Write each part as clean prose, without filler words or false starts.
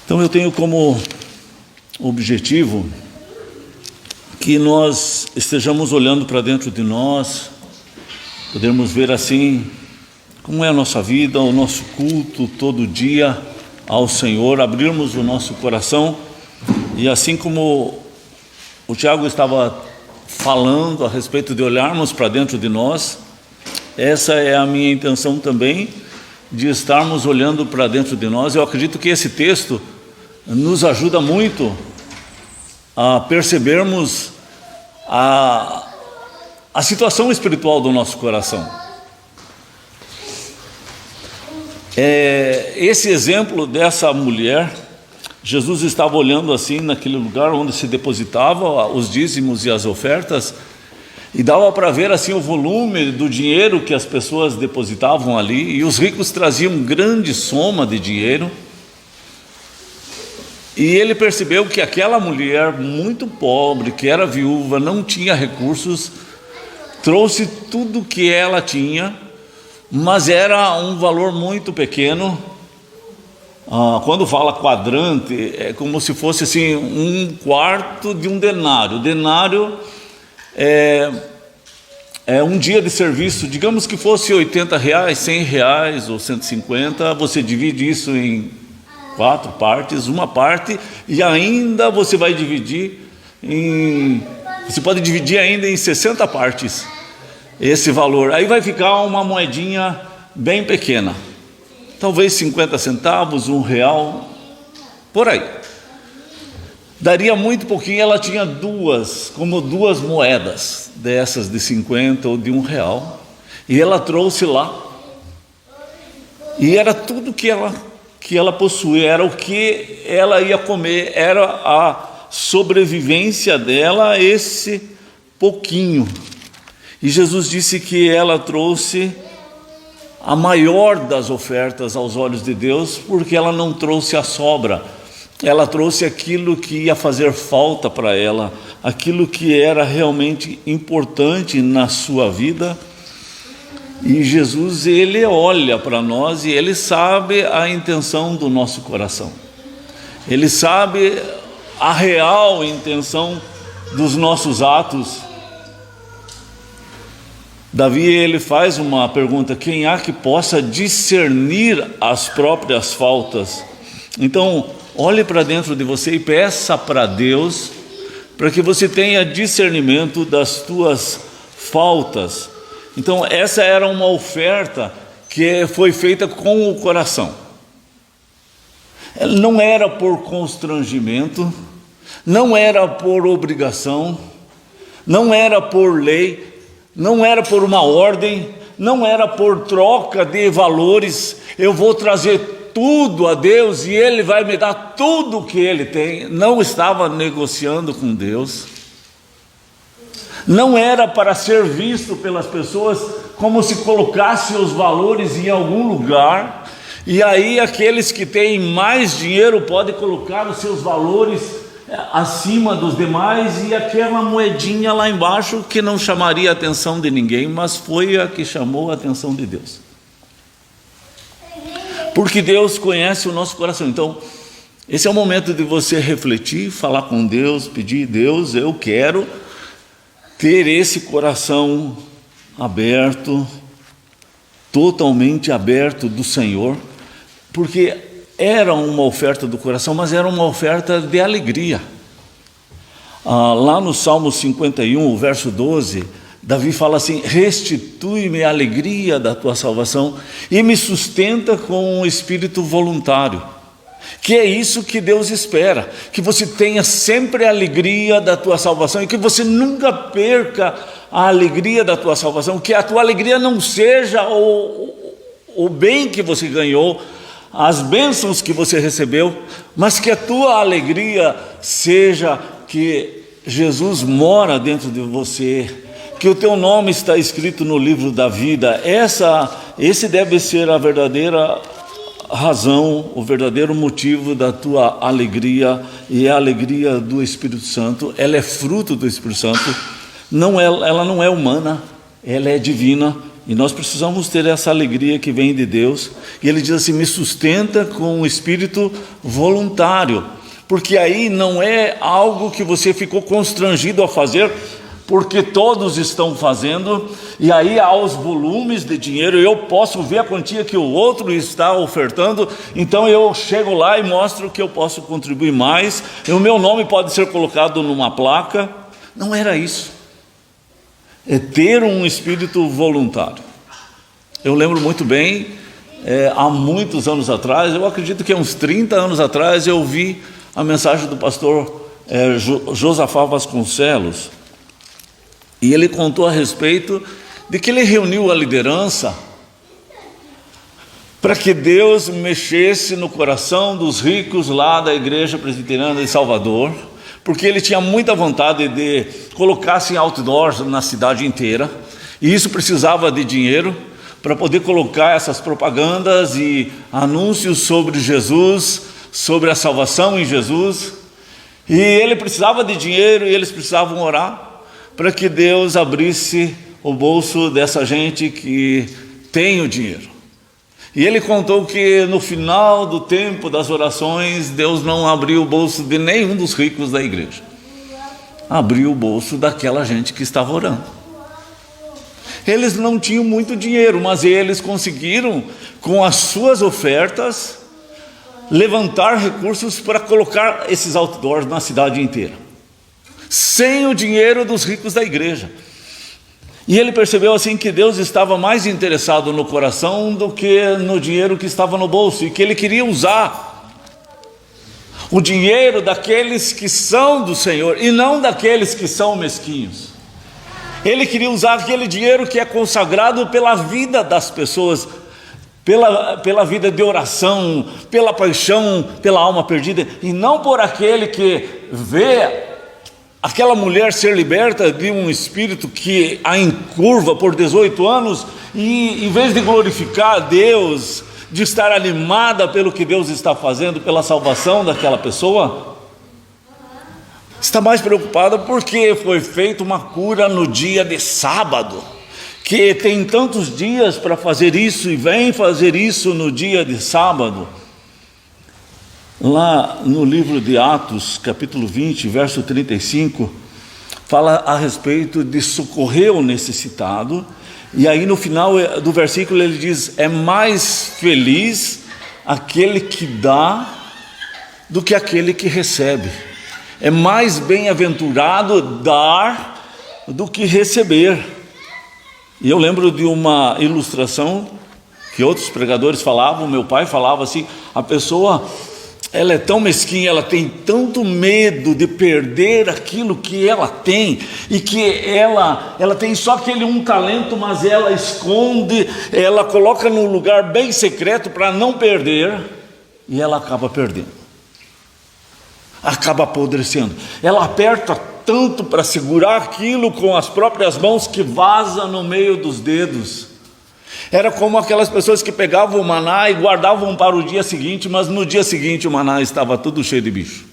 Então eu tenho como objetivo que nós estejamos olhando para dentro de nós, podermos ver assim como é a nossa vida, o nosso culto todo dia ao Senhor, abrirmos o nosso coração e assim como o Tiago estava falando a respeito de olharmos para dentro de nós, essa é a minha intenção também, de estarmos olhando para dentro de nós. Eu acredito que esse texto nos ajuda muito a percebermos a situação espiritual do nosso coração. Esse exemplo dessa mulher, Jesus estava olhando assim naquele lugar onde se depositava os dízimos e as ofertas, e dava para ver assim o volume do dinheiro que as pessoas depositavam ali, e os ricos traziam grande soma de dinheiro. E ele percebeu que aquela mulher muito pobre, que era viúva, não tinha recursos, trouxe tudo que ela tinha, mas era um valor muito pequeno. Quando fala quadrante, é como se fosse assim, 1/4 de um denário. O denário é um dia de serviço, digamos que fosse R$80, R$100 ou 150, você divide isso em 4 partes, uma parte, e ainda você vai dividir você pode dividir ainda em 60 partes esse valor, aí vai ficar uma moedinha bem pequena, talvez 50 centavos, R$1, por aí. Daria muito pouquinho, ela tinha duas moedas dessas de 50 ou de R$1, e ela trouxe lá, e era tudo que ela possuía, era o que ela ia comer, era a sobrevivência dela, esse pouquinho. E Jesus disse que ela trouxe a maior das ofertas aos olhos de Deus, porque ela não trouxe a sobra, ela trouxe aquilo que ia fazer falta para ela, aquilo que era realmente importante na sua vida. E Jesus, ele olha para nós e ele sabe a intenção do nosso coração, ele sabe a real intenção dos nossos atos. Davi, ele faz uma pergunta: quem há que possa discernir as próprias faltas? Então, olhe para dentro de você e peça para Deus, para que você tenha discernimento das tuas faltas. Então, essa era uma oferta que foi feita com o coração. Não era por constrangimento, não era por obrigação, não era por lei, não era por uma ordem, não era por troca de valores. Eu vou trazer tudo a Deus e Ele vai me dar tudo o que Ele tem. Não estava negociando com Deus. Não era para ser visto pelas pessoas como se colocasse os valores em algum lugar, e aí aqueles que têm mais dinheiro podem colocar os seus valores acima dos demais, e aquela moedinha lá embaixo que não chamaria a atenção de ninguém, mas foi a que chamou a atenção de Deus, porque Deus conhece o nosso coração. Então esse é o momento de você refletir, falar com Deus, pedir: Deus, eu quero ter esse coração aberto, totalmente aberto do Senhor, porque era uma oferta do coração, mas era uma oferta de alegria. Lá no Salmo 51, o verso 12, Davi fala assim: restitui-me a alegria da tua salvação e me sustenta com um espírito voluntário. Que é isso que Deus espera, que você tenha sempre a alegria da tua salvação, e que você nunca perca a alegria da tua salvação, que a tua alegria não seja o bem que você ganhou, as bênçãos que você recebeu, mas que a tua alegria seja que Jesus mora dentro de você, que o teu nome está escrito no livro da vida. Esse deve ser a verdadeira razão, o verdadeiro motivo da tua alegria, e a alegria do Espírito Santo. Ela é fruto do Espírito Santo, ela não é humana, ela é divina, E nós precisamos ter essa alegria que vem de Deus. E ele diz assim: me sustenta com um espírito voluntário, porque aí não é algo que você ficou constrangido a fazer, porque todos estão fazendo, e aí há os volumes de dinheiro, eu posso ver a quantia que o outro está ofertando, então eu chego lá e mostro que eu posso contribuir mais, e o meu nome pode ser colocado numa placa. Não era isso. É ter um espírito voluntário. Eu lembro muito bem, há muitos anos atrás, eu acredito que há uns 30 anos atrás, eu vi a mensagem do pastor Josafá Vasconcelos, e ele contou a respeito de que ele reuniu a liderança para que Deus mexesse no coração dos ricos lá da igreja presbiteriana de Salvador, porque ele tinha muita vontade de colocar outdoors na cidade inteira, e isso precisava de dinheiro para poder colocar essas propagandas e anúncios sobre Jesus, sobre a salvação em Jesus, e ele precisava de dinheiro e eles precisavam orar para que Deus abrisse o bolso dessa gente que tem o dinheiro. E ele contou que no final do tempo das orações, Deus não abriu o bolso de nenhum dos ricos da igreja, abriu o bolso daquela gente que estava orando. Eles não tinham muito dinheiro, mas eles conseguiram, com as suas ofertas, levantar recursos para colocar esses outdoors na cidade inteira, sem o dinheiro dos ricos da igreja. E ele percebeu assim que Deus estava mais interessado no coração do que no dinheiro que estava no bolso, e que ele queria usar o dinheiro daqueles que são do Senhor e não daqueles que são mesquinhos. Ele queria usar aquele dinheiro que é consagrado pela vida das pessoas, pela vida de oração, pela paixão, pela alma perdida, e não por aquele que vê aquela mulher ser liberta de um espírito que a encurva por 18 anos, e em vez de glorificar a Deus, de estar animada pelo que Deus está fazendo, pela salvação daquela pessoa, está mais preocupada porque foi feita uma cura no dia de sábado, que tem tantos dias para fazer isso, e vem fazer isso no dia de sábado. Lá no livro de Atos, capítulo 20, verso 35, fala a respeito de socorrer o necessitado, e aí no final do versículo ele diz: é mais feliz aquele que dá do que aquele que recebe, é mais bem-aventurado dar do que receber. E eu lembro de uma ilustração que outros pregadores falavam, meu pai falava assim: a pessoa, ela é tão mesquinha, ela tem tanto medo de perder aquilo que ela tem, e que ela tem só aquele um talento, mas ela esconde, ela coloca num lugar bem secreto para não perder, e ela acaba perdendo, acaba apodrecendo. Ela aperta tanto para segurar aquilo com as próprias mãos que vaza no meio dos dedos. Era como aquelas pessoas que pegavam o maná e guardavam para o dia seguinte, mas no dia seguinte o maná estava tudo cheio de bicho.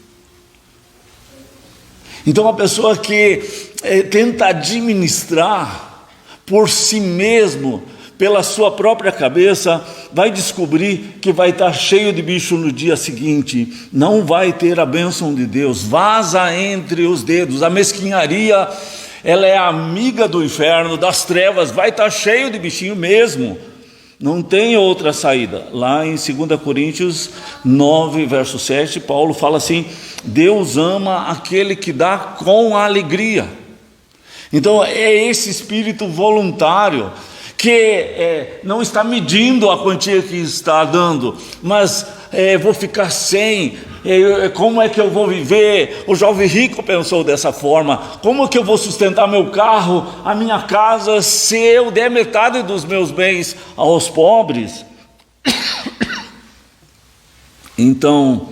Então a pessoa que tenta administrar por si mesmo, pela sua própria cabeça, vai descobrir que vai estar cheio de bicho no dia seguinte, não vai ter a bênção de Deus, vaza entre os dedos. A mesquinharia, ela é amiga do inferno, das trevas, vai estar cheio de bichinho mesmo, não tem outra saída. Lá em 2 Coríntios 9, verso 7, Paulo fala assim: Deus ama aquele que dá com alegria. Então é esse espírito voluntário, que não está medindo a quantia que está dando, mas vou ficar sem, como é que eu vou viver? O jovem rico pensou dessa forma: como é que eu vou sustentar meu carro, a minha casa, se eu der metade dos meus bens aos pobres? Então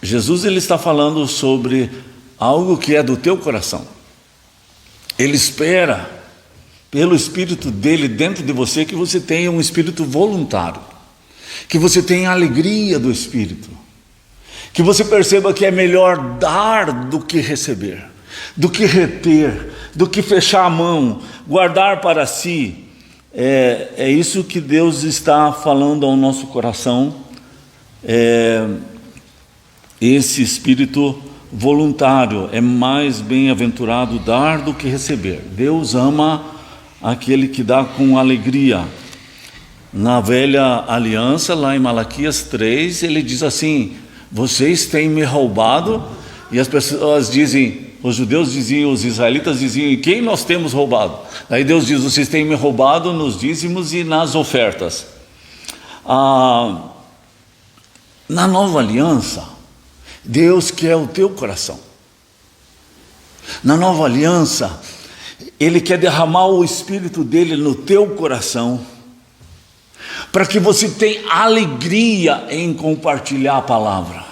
Jesus, ele está falando sobre algo que é do teu coração. Ele espera, pelo Espírito dele dentro de você, que você tenha um espírito voluntário, que você tenha a alegria do Espírito, que você perceba que é melhor dar do que receber, do que reter, do que fechar a mão, guardar para si. É isso que Deus está falando ao nosso coração, esse espírito voluntário. É mais bem-aventurado dar do que receber. Deus ama aquele que dá com alegria. Na velha aliança, lá em Malaquias 3, ele diz assim: vocês têm me roubado. E as pessoas dizem, os judeus diziam, os israelitas diziam: e quem nós temos roubado? Aí Deus diz: vocês têm me roubado nos dízimos e nas ofertas. Na nova aliança, Deus quer o teu coração. Na nova aliança, Ele quer derramar o Espírito dele no teu coração, para que você tenha alegria em compartilhar a palavra.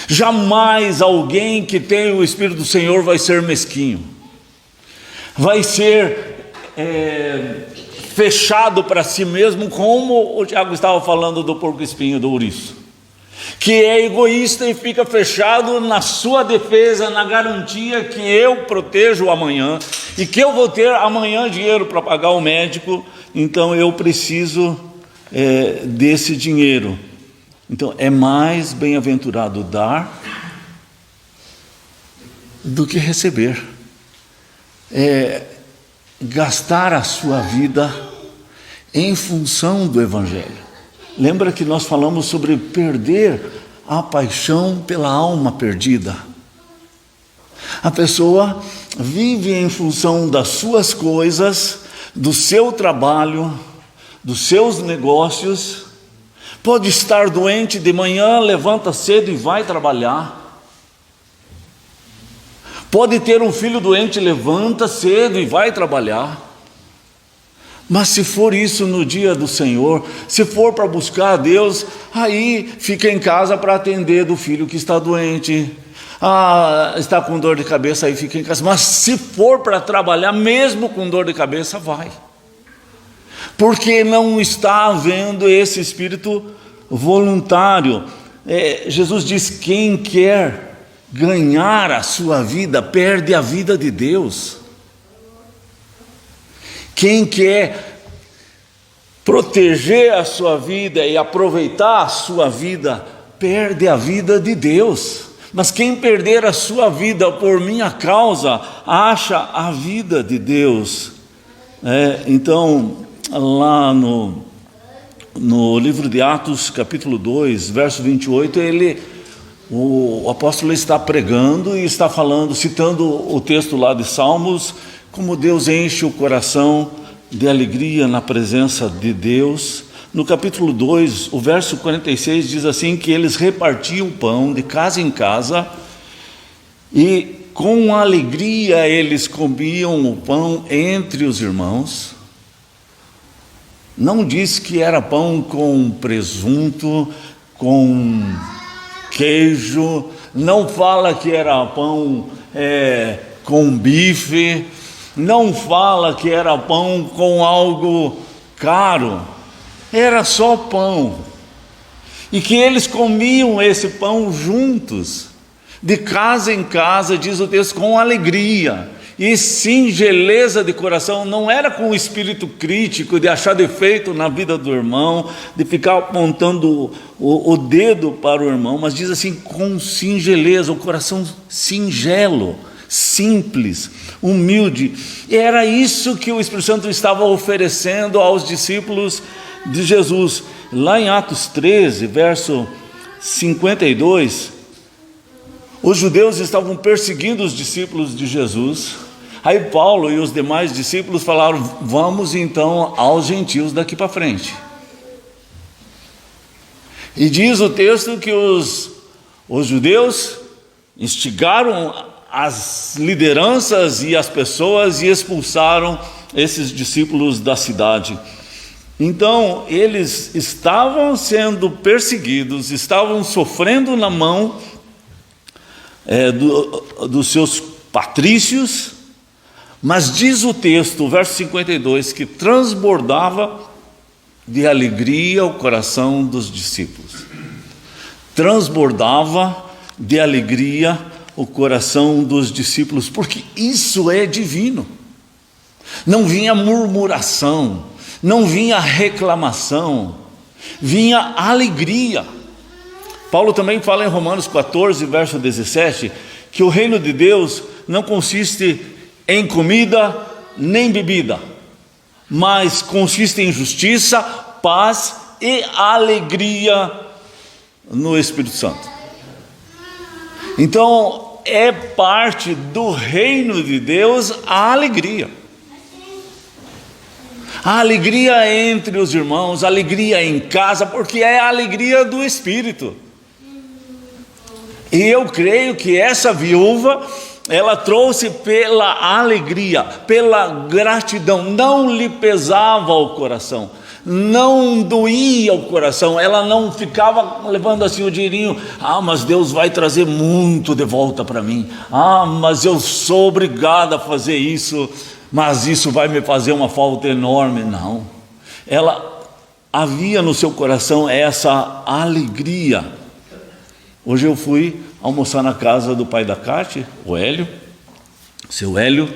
Jamais alguém que tem o Espírito do Senhor vai ser mesquinho, vai ser fechado para si mesmo, como o Tiago estava falando do porco-espinho, do ouriço, que é egoísta e fica fechado na sua defesa, na garantia que eu protejo amanhã e que eu vou ter amanhã dinheiro para pagar o médico, então eu preciso desse dinheiro. Então é mais bem-aventurado dar do que receber. Gastar a sua vida em função do Evangelho. Lembra que nós falamos sobre perder a paixão pela alma perdida. A pessoa vive em função das suas coisas, do seu trabalho, dos seus negócios. Pode estar doente de manhã, levanta cedo e vai trabalhar. Pode ter um filho doente, levanta cedo e vai trabalhar. Mas se for isso no dia do Senhor, se for para buscar a Deus, aí fica em casa para atender do filho que está doente. Está com dor de cabeça, aí fica em casa. Mas se for para trabalhar, mesmo com dor de cabeça, vai. Porque não está havendo esse espírito voluntário. Jesus diz: quem quer ganhar a sua vida, perde a vida de Deus. Quem quer proteger a sua vida e aproveitar a sua vida, perde a vida de Deus. Mas quem perder a sua vida por minha causa, acha a vida de Deus. Então, lá no livro de Atos, capítulo 2, verso 28, o apóstolo está pregando e está falando, citando o texto lá de Salmos, como Deus enche o coração de alegria na presença de Deus. No capítulo 2, o verso 46 diz assim, que eles repartiam pão de casa em casa e com alegria eles comiam o pão entre os irmãos. Não diz que era pão com presunto, com queijo, não fala que era pão com bife, não fala que era pão com algo caro, era só pão, e que eles comiam esse pão juntos, de casa em casa, diz o texto, com alegria e singeleza de coração. Não era com o espírito crítico de achar defeito na vida do irmão, de ficar apontando o dedo para o irmão, mas diz assim, com singeleza, o coração singelo, simples, humilde. E era isso que o Espírito Santo estava oferecendo aos discípulos de Jesus. Lá em Atos 13, verso 52, os judeus estavam perseguindo os discípulos de Jesus. Aí Paulo e os demais discípulos falaram: vamos então aos gentios daqui para frente. E diz o texto que os judeus instigaram as lideranças e as pessoas e expulsaram esses discípulos da cidade. Então eles estavam sendo perseguidos, estavam sofrendo na mão dos seus patrícios, mas diz o texto, verso 52, que transbordava de alegria o coração dos discípulos. Transbordava de alegria o coração dos discípulos, porque isso é divino. não vinha murmuração, não vinha reclamação, vinha alegria. Paulo também fala em Romanos 14, verso 17, que o reino de Deus não consiste em comida nem bebida, mas consiste em justiça, paz e alegria no Espírito Santo. Então, é parte do reino de Deus a alegria. A alegria entre os irmãos, a alegria em casa, porque é a alegria do Espírito. E eu creio que essa viúva, ela trouxe pela alegria, pela gratidão, não lhe pesava o coração, não doía o coração, ela não ficava levando assim o dinheirinho, mas Deus vai trazer muito de volta para mim, mas eu sou obrigada a fazer isso, mas isso vai me fazer uma falta enorme. Não, ela havia no seu coração essa alegria. Hoje eu fui almoçar na casa do pai da Cátia, o Hélio, seu Hélio,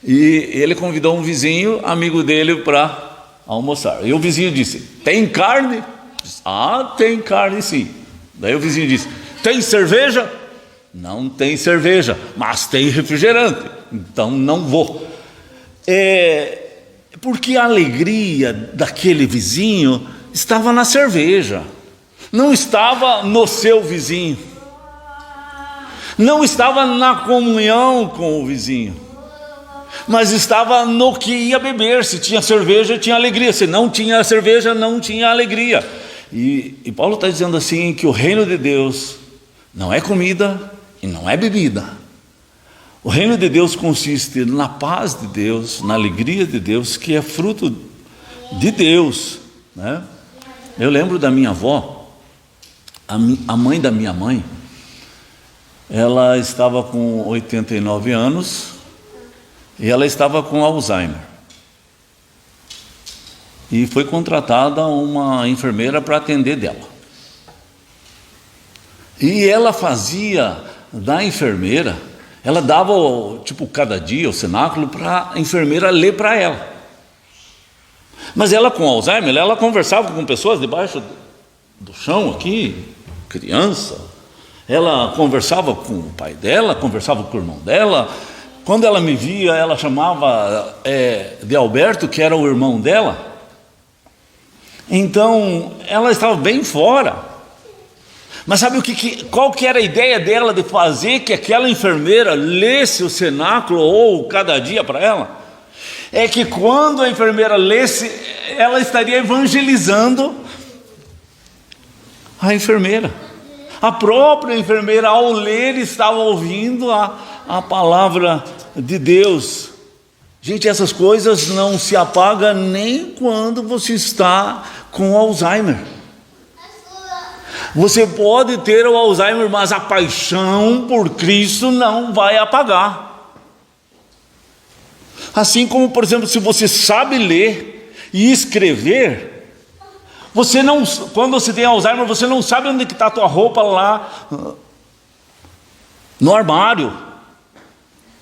e ele convidou um vizinho, amigo dele, para almoçar. E o vizinho disse: tem carne? Tem carne sim. Daí o vizinho disse: tem cerveja? Não tem cerveja, mas tem refrigerante, então não vou. Porque a alegria daquele vizinho estava na cerveja, não estava no seu vizinho, não estava na comunhão com o vizinho, mas estava no que ia beber. Se tinha cerveja, tinha alegria; se não tinha cerveja, não tinha alegria. E Paulo está dizendo assim, que o reino de Deus não é comida e não é bebida. O reino de Deus consiste na paz de Deus, na alegria de Deus, que é fruto de Deus, né? Eu lembro da minha avó, a mãe da minha mãe, ela estava com 89 anos e ela estava com Alzheimer. E foi contratada uma enfermeira para atender dela. E ela fazia da enfermeira, ela dava, tipo, cada dia o cenáculo para a enfermeira ler para ela. Mas ela, com Alzheimer, ela conversava com pessoas debaixo do chão aqui, criança. Ela conversava com o pai dela, conversava com o irmão dela. Quando ela me via, ela chamava de Alberto, que era o irmão dela. Então, ela estava bem fora. Mas sabe qual que era a ideia dela de fazer que aquela enfermeira lesse o cenáculo ou cada dia para ela? É que quando a enfermeira lesse, ela estaria evangelizando a enfermeira. A própria enfermeira, ao ler, estava ouvindo a palavra de Deus. Gente, essas coisas não se apagam nem quando você está com Alzheimer. Você pode ter o Alzheimer, mas a paixão por Cristo não vai apagar. Assim como, por exemplo, se você sabe ler e escrever, você não, quando você tem Alzheimer, você não sabe onde está a tua roupa lá no armário.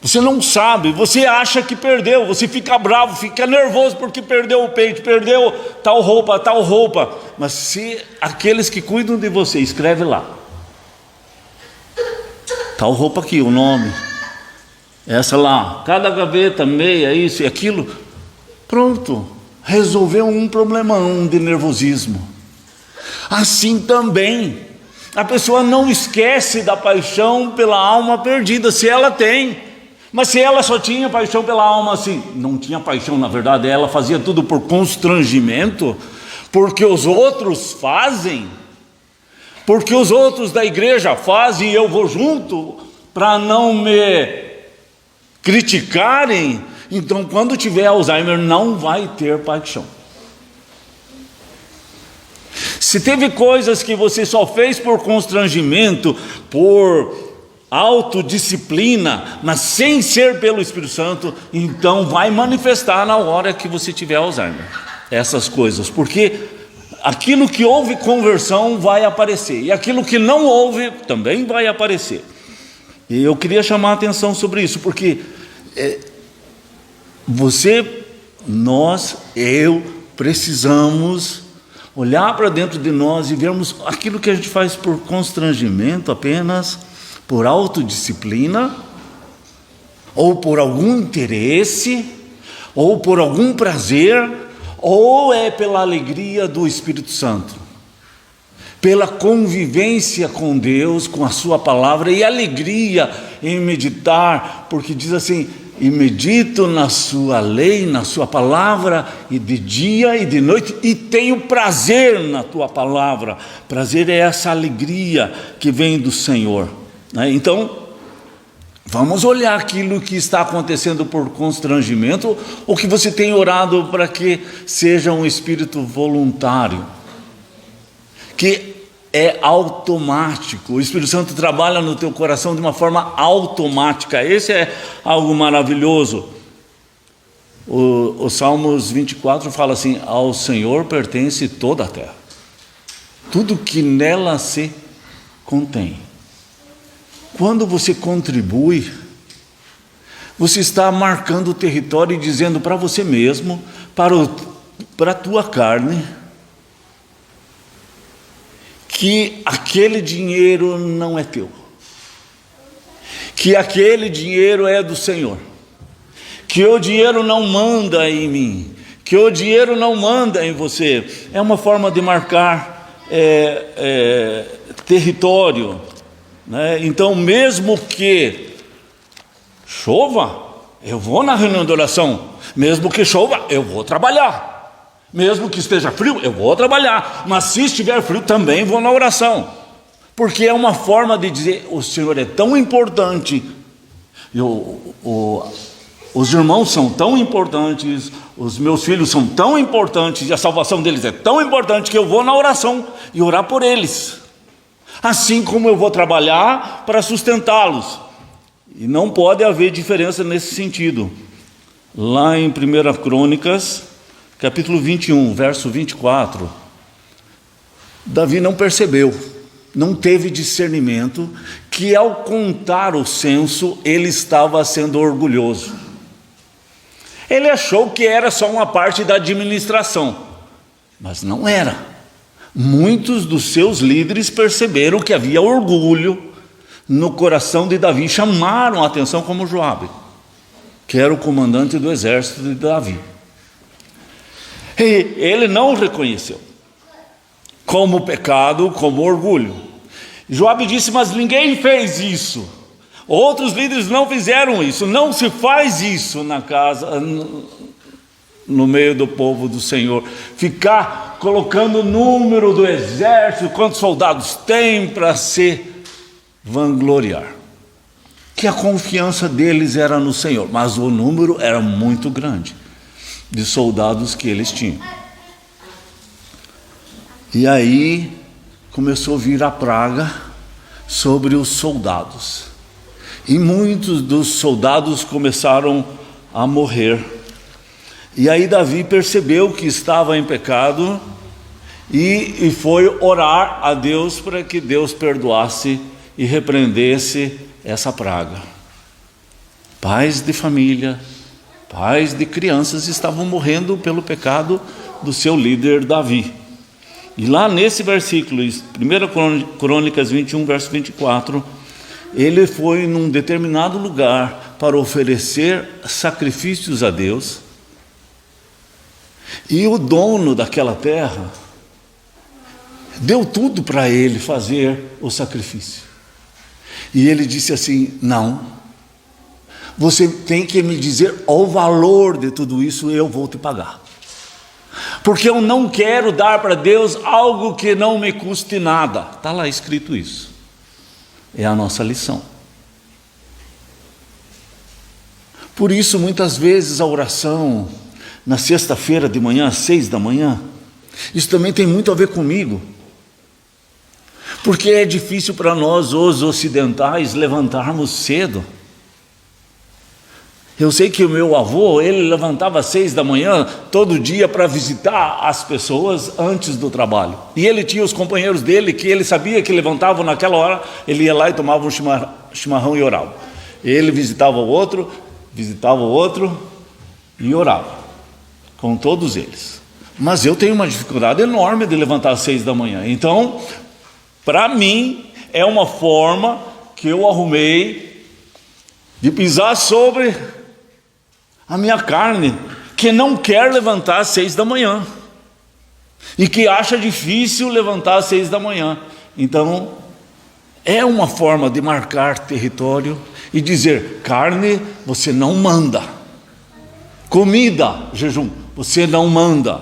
Você não sabe, você acha que perdeu, você fica bravo, fica nervoso porque perdeu o peito, perdeu tal roupa. Mas se aqueles que cuidam de você, escreve lá: tal roupa aqui, o nome, essa lá, cada gaveta, meia, isso e aquilo, pronto, resolveu um problemão de nervosismo. Assim também, a pessoa não esquece da paixão pela alma perdida, se ela tem. Mas se ela só tinha paixão pela alma, assim, não tinha paixão, na verdade, ela fazia tudo por constrangimento, porque os outros fazem, porque os outros da igreja fazem e eu vou junto, para não me criticarem. Então, quando tiver Alzheimer, não vai ter paixão. Se teve coisas que você só fez por constrangimento, por autodisciplina, mas sem ser pelo Espírito Santo, então vai manifestar na hora que você tiver Alzheimer, essas coisas, porque aquilo que houve conversão vai aparecer, e aquilo que não houve também vai aparecer. E eu queria chamar a atenção sobre isso, porque eu precisamos olhar para dentro de nós e vermos aquilo que a gente faz por constrangimento apenas, por autodisciplina, ou por algum interesse, ou por algum prazer, ou é pela alegria do Espírito Santo, pela convivência com Deus, com a sua palavra, e alegria em meditar, porque diz assim: e medito na sua lei, na sua palavra, e de dia e de noite, e tenho prazer na tua palavra. Prazer é essa alegria que vem do Senhor, né? Então, vamos olhar aquilo que está acontecendo por constrangimento, ou que você tem orado para que seja um espírito voluntário, que é automático. O Espírito Santo trabalha no teu coração de uma forma automática. Esse é algo maravilhoso. O Salmos 24 fala assim: ao Senhor pertence toda a terra, tudo que nela se contém. Quando você contribui, você está marcando o território e dizendo para você mesmo, para a tua carne, que aquele dinheiro não é teu, que aquele dinheiro é do Senhor, que o dinheiro não manda em mim, que o dinheiro não manda em você. É uma forma de marcar território, né? Então, mesmo que chova, eu vou na reunião de oração. Mesmo que chova, eu vou trabalhar. Mesmo que esteja frio, eu vou trabalhar. Mas se estiver frio, também vou na oração. Porque é uma forma de dizer: o Senhor é tão importante, e os irmãos são tão importantes, os meus filhos são tão importantes, e a salvação deles é tão importante, que eu vou na oração e orar por eles. Assim como eu vou trabalhar para sustentá-los. E não pode haver diferença nesse sentido. Lá em 1 Crônicas, capítulo 21, verso 24, Davi não percebeu, não teve discernimento, que ao contar o censo, ele estava sendo orgulhoso. Ele achou que era só uma parte da administração, mas não era. Muitos dos seus líderes perceberam que havia orgulho no coração de Davi, chamaram a atenção, como Joabe, que era o comandante do exército de Davi. E ele não reconheceu como pecado, como orgulho. Joabe disse: mas ninguém fez isso, outros líderes não fizeram isso, não se faz isso na casa, no meio do povo do Senhor, ficar colocando o número do exército, quantos soldados tem, para se vangloriar. Que a confiança deles era no Senhor, mas o número era muito grande de soldados que eles tinham. E aí começou a vir a praga sobre os soldados, e muitos dos soldados começaram a morrer. E aí Davi percebeu que estava em pecado e foi orar a Deus para que Deus perdoasse e repreendesse essa praga. Pais de família, pais de crianças estavam morrendo pelo pecado do seu líder Davi. E lá nesse versículo, 1 Crônicas 21, verso 24, ele foi num determinado lugar para oferecer sacrifícios a Deus, e o dono daquela terra deu tudo para ele fazer o sacrifício. E ele disse assim: não, você tem que me dizer o valor de tudo isso, eu vou te pagar, porque eu não quero dar para Deus algo que não me custe nada. Está lá escrito isso. É a nossa lição. Por isso, muitas vezes a oração na sexta-feira de manhã, às 6 da manhã, isso também tem muito a ver comigo, porque é difícil para nós, os ocidentais, levantarmos cedo. Eu sei que o meu avô, ele levantava às 6 da manhã todo dia para visitar as pessoas antes do trabalho. E ele tinha os companheiros dele que ele sabia que levantavam naquela hora, ele ia lá e tomava um chimarrão e orava. Ele visitava o outro, e orava com todos eles. Mas eu tenho uma dificuldade enorme de levantar às 6 da manhã. Então, para mim, é uma forma que eu arrumei de pisar sobre a minha carne, que não quer levantar às 6 da manhã e que acha difícil levantar às 6 da manhã. Então, é uma forma de marcar território e dizer: carne, você não manda. Comida, jejum, você não manda.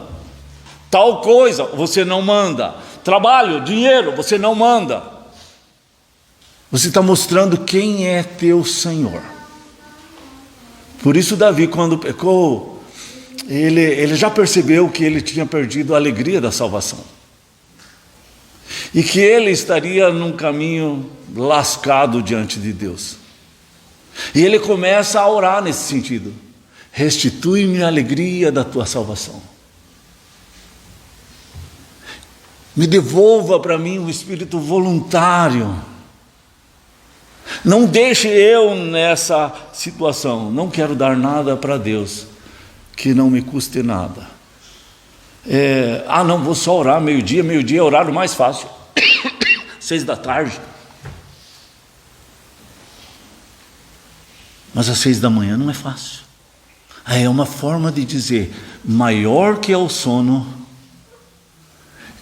Tal coisa, você não manda. Trabalho, dinheiro, você não manda. Você está mostrando quem é teu Senhor. Por isso Davi, quando pecou, ele já percebeu que ele tinha perdido a alegria da salvação. E que ele estaria num caminho lascado diante de Deus. E ele começa a orar nesse sentido: restitui-me a alegria da tua salvação. Me devolva para mim o espírito voluntário. Não deixe eu nessa situação. Não quero dar nada para Deus que não me custe nada. Não, vou só orar meio-dia. Meio-dia é o horário mais fácil. 6 da tarde. Mas às 6 da manhã não é fácil. É uma forma de dizer: maior que é o sono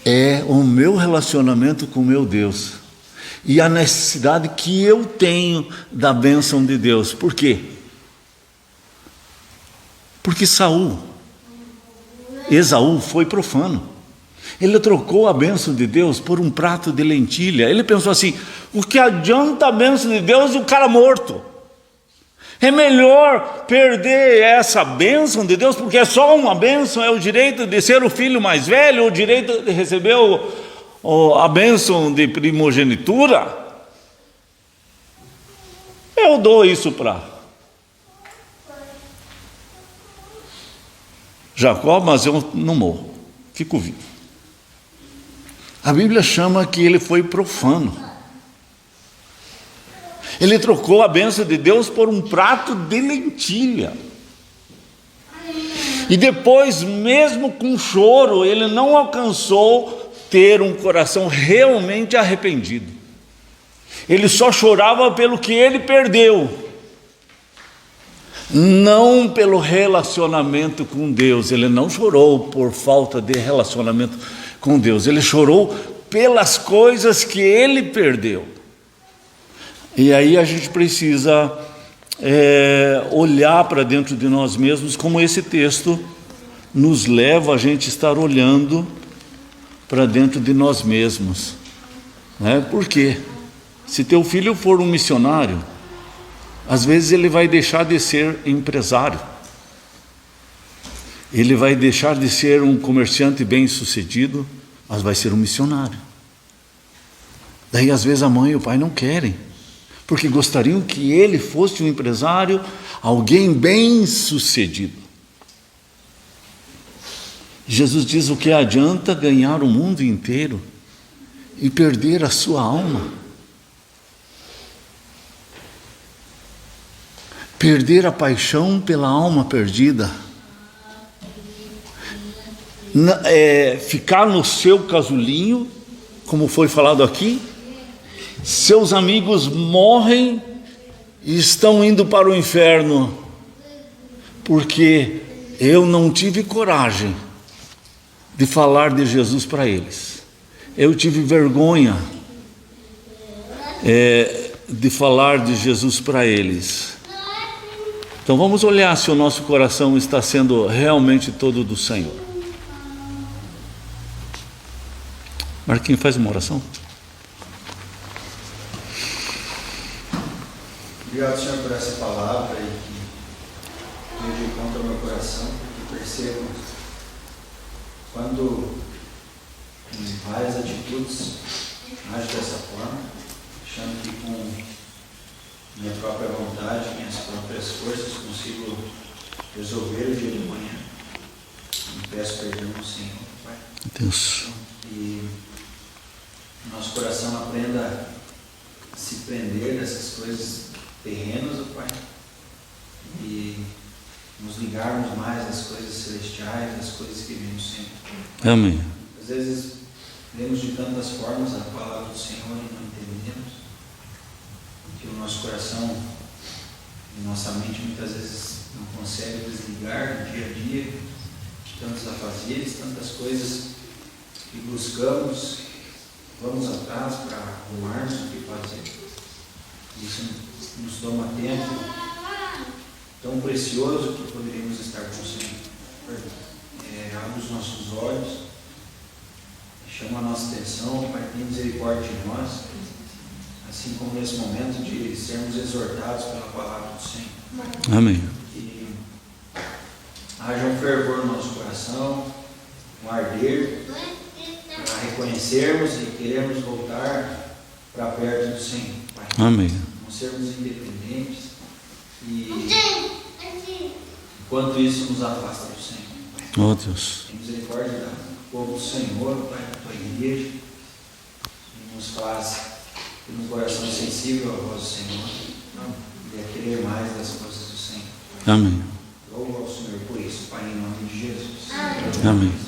é o meu relacionamento com meu Deus e a necessidade que eu tenho da bênção de Deus. Por quê? Porque Esaú foi profano. Ele trocou a bênção de Deus por um prato de lentilha. Ele pensou assim: o que adianta a bênção de Deus e o cara morto? É melhor perder essa bênção de Deus, porque é só uma bênção, é o direito de ser o filho mais velho, o direito de receber a bênção de primogenitura. Eu dou isso para Jacó, mas eu não morro, fico vivo. A Bíblia chama que ele foi profano. Ele trocou a bênção de Deus por um prato de lentilha. E depois, mesmo com choro, ele não alcançou ter um coração realmente arrependido. Ele só chorava pelo que ele perdeu, não pelo relacionamento com Deus. Ele não chorou por falta de relacionamento com Deus. Ele chorou pelas coisas que ele perdeu. E aí a gente precisa olhar para dentro de nós mesmos, como esse texto nos leva a gente estar olhando para dentro de nós mesmos. Por quê? Se teu filho for um missionário, às vezes ele vai deixar de ser empresário, ele vai deixar de ser um comerciante bem-sucedido, mas vai ser um missionário. Daí às vezes a mãe e o pai não querem, porque gostariam que ele fosse um empresário, alguém bem-sucedido. Jesus diz: o que adianta ganhar o mundo inteiro e perder a sua alma? Perder a paixão pela alma perdida. Ficar no seu casulinho, como foi falado aqui. Seus amigos morrem e estão indo para o inferno, porque eu não tive coragem de falar de Jesus para eles. Eu tive vergonha de falar de Jesus para eles. Então vamos olhar se o nosso coração está sendo realmente todo do Senhor. Marquinhos, faz uma oração. Obrigado, Senhor, por essa palavra e que veio de encontro ao meu coração, porque percebo quando em várias atitudes age dessa forma, achando que com minha própria vontade, minhas próprias forças consigo resolver o dia de manhã. E peço perdão ao Senhor, Pai. Deus. E nosso coração aprenda a se prender nessas coisas terrenos, Pai, e nos ligarmos mais às coisas celestiais, às coisas que vêm do Senhor. Amém. Às vezes, lemos de tantas formas a palavra do Senhor e não entendemos, porque o nosso coração e nossa mente muitas vezes não consegue desligar no dia a dia de tantos afazeres, tantas coisas que buscamos, vamos atrás para arrumarmos o que fazer. Isso nos toma tempo tão precioso que poderíamos estar com o Senhor. Abre os nossos olhos, chama a nossa atenção, Pai, tem misericórdia de nós, assim como nesse momento de sermos exortados pela palavra do Senhor. Amém. Que haja um fervor no nosso coração, um arder, para reconhecermos e queremos voltar para perto do Senhor, Pai. Amém. Não sermos independentes e enquanto isso nos afasta do Senhor, Pai. Oh Deus. Tem misericórdia do povo do Senhor, Pai, da tua igreja, e nos faz ter um coração sensível à voz do Senhor e a querer mais das coisas do Senhor. Amém. Louvo ao Senhor por isso, Pai, em nome de Jesus. Amém.